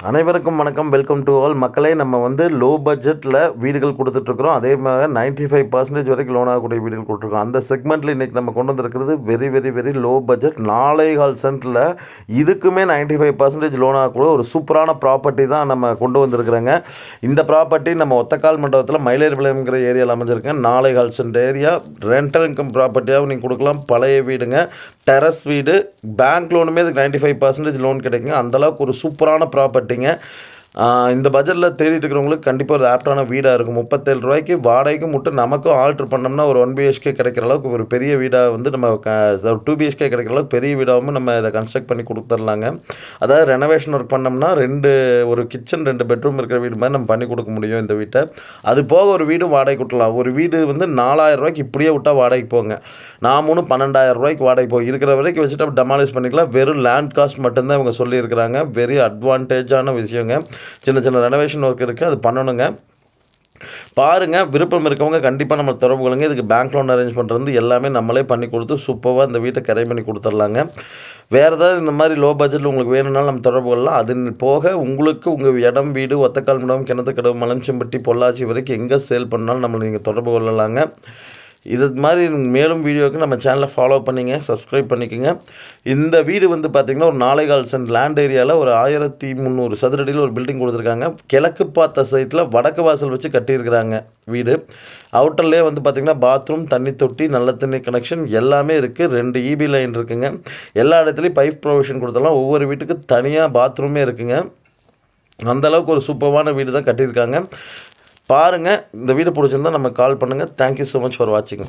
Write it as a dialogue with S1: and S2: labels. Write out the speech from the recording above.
S1: அனைவருக்கும் வணக்கம். Welcome to all மக்களே. நம்ம வந்து லோ பட்ஜெட்டில் வீடுகள் கொடுத்துட்ருக்குறோம். அதே மாதிரி 95% வரைக்கும் லோன் ஆகக்கூடிய வீடுகள் கொடுத்துருக்கோம். அந்த செக்மெண்ட்டில் இன்றைக்கி நம்ம கொண்டு வந்திருக்கிறது very very very low budget 4.25 சென்ட்டில் இதுக்குமே 95% லோன் ஆகக்கூடிய ஒரு சூப்பரான ப்ராப்பர்ட்டி தான் நம்ம கொண்டு வந்திருக்கிறோங்க. இந்த ப்ராப்பர்ட்டி நம்ம ஒத்தக்கால் மண்டபத்தில் மயிலேறு விளையங்கிற ஏரியாவில் அமைஞ்சிருக்கேன். 4.25 சென்ட் ஏரியா ரெண்டல் இன்கம் ப்ராப்பர்ட்டியாகவும் நீங்கள் கொடுக்கலாம். பழைய வீடுங்க, டெரஸ் வீடு, பேங்க் லோனுமே இதுக்கு 95% லோன் கிடைக்குங்க. அந்தளவுக்கு ஒரு சூப்பரான ப்ராப்பர்ட்டிங்க. இந்த பட்ஜெட்டில் தேடிட்டு இருக்கிறவங்களுக்கு கண்டிப்பாக ஒரு ஆப்டான வீடாக இருக்கும். 37 ரூபாய்க்கு வாடகைக்கும் மட்டும் நமக்கும் ஆல்ட்ரு பண்ணோம்னா ஒரு 1 பிஹெச்கே கிடைக்கிற அளவுக்கு ஒரு பெரிய வீடாக வந்து நம்ம 2 பிஹெச்கே கிடைக்கிற அளவுக்கு பெரிய வீடாகவும் நம்ம இதை கன்ஸ்ட்ரக்ட் பண்ணி கொடுத்துர்லாங்க. அதாவது ரெனோவேஷன் ஒர்க் பண்ணோம்னா ஒரு கிச்சன் 2 பெட்ரூம் இருக்கிற வீடு மாதிரி நம்ம பண்ணி கொடுக்க முடியும் இந்த வீட்டை. அது போக ஒரு வீடும் வாடகை விட்டலாம். ஒரு வீடு வந்து 4000 ரூபாய்க்கு இப்படியே விட்டால் வாடகைக்கு போங்க. நான் 12,000 ரூபாய்க்கு வாடகை போய் இருக்கிற வரைக்கும் வச்சுட்டு டெமாலிஷ் பண்ணிக்கலாம். வெறும் லேண்ட் காஸ்ட் மட்டும்தான் இவங்க சொல்லியிருக்கிறாங்க. வெரி அட்வான்டேஜான விஷயங்க. சின்ன சின்ன ரெனோவேஷன் ஒர்க் இருக்குது, அது பண்ணணுங்க. பாருங்கள், விருப்பம் இருக்கவங்க கண்டிப்பாக நம்ம தொடர்பு கொள்ளுங்க. இதுக்கு பேங்க் லோன் அரேஞ்ச் பண்ணுறது எல்லாமே நம்மளே பண்ணி கொடுத்து சூப்பராக இந்த வீட்டை கரை பண்ணி கொடுத்துர்லாங்க. வேறு ஏதாவது இந்த மாதிரி லோ பட்ஜெட்டில் உங்களுக்கு வேணும்னாலும் நம்ம தொடர்பு கொள்ளலாம். அது போக உங்களுக்கு உங்கள் இடம், வீடு, ஒத்தக்கால் மண்டபம், கிணத்துக்கடவு, மலம்சம்பட்டி, பொள்ளாச்சி வரைக்கும் எங்கே சேல் பண்ணாலும் நம்மளை நீங்கள் தொடர்பு கொள்ளலாங்க. இது மாதிரி மேலும் வீடியோவுக்கு நம்ம சேனலை ஃபாலோ பண்ணிங்க, சப்ஸ்கிரைப் பண்ணிக்கோங்க. இந்த வீடு வந்து பார்த்திங்கன்னா ஒரு 4.25 சென்ட் லேண்ட் ஏரியாவில் ஒரு 1300 சதுரடியில் ஒரு பில்டிங் கொடுத்துருக்காங்க. கிழக்கு பார்த்த சைட்டில் வடக்கு வாசல் வச்சு கட்டியிருக்கிறாங்க வீடு. அவுட்டர்லேயே வந்து பார்த்திங்கன்னா பாத்ரூம், தண்ணி தொட்டி, நல்ல தண்ணி கனெக்ஷன் எல்லாமே இருக்குது. 2 EB லைன் இருக்குங்க. எல்லா இடத்துலையும் பைப் ப்ரொவிஷன் கொடுத்துடலாம். ஒவ்வொரு வீட்டுக்கு தனியாக பாத்ரூமே இருக்குங்க. அந்தளவுக்கு ஒரு சூப்பரான வீடு தான் கட்டியிருக்காங்க. பாருங்கள், இந்த வீடு பிடிச்சிருந்தால் நம்ம கால் பண்ணுங்கள். தேங்க்யூ ஸோ மச் ஃபார் வாட்சிங்.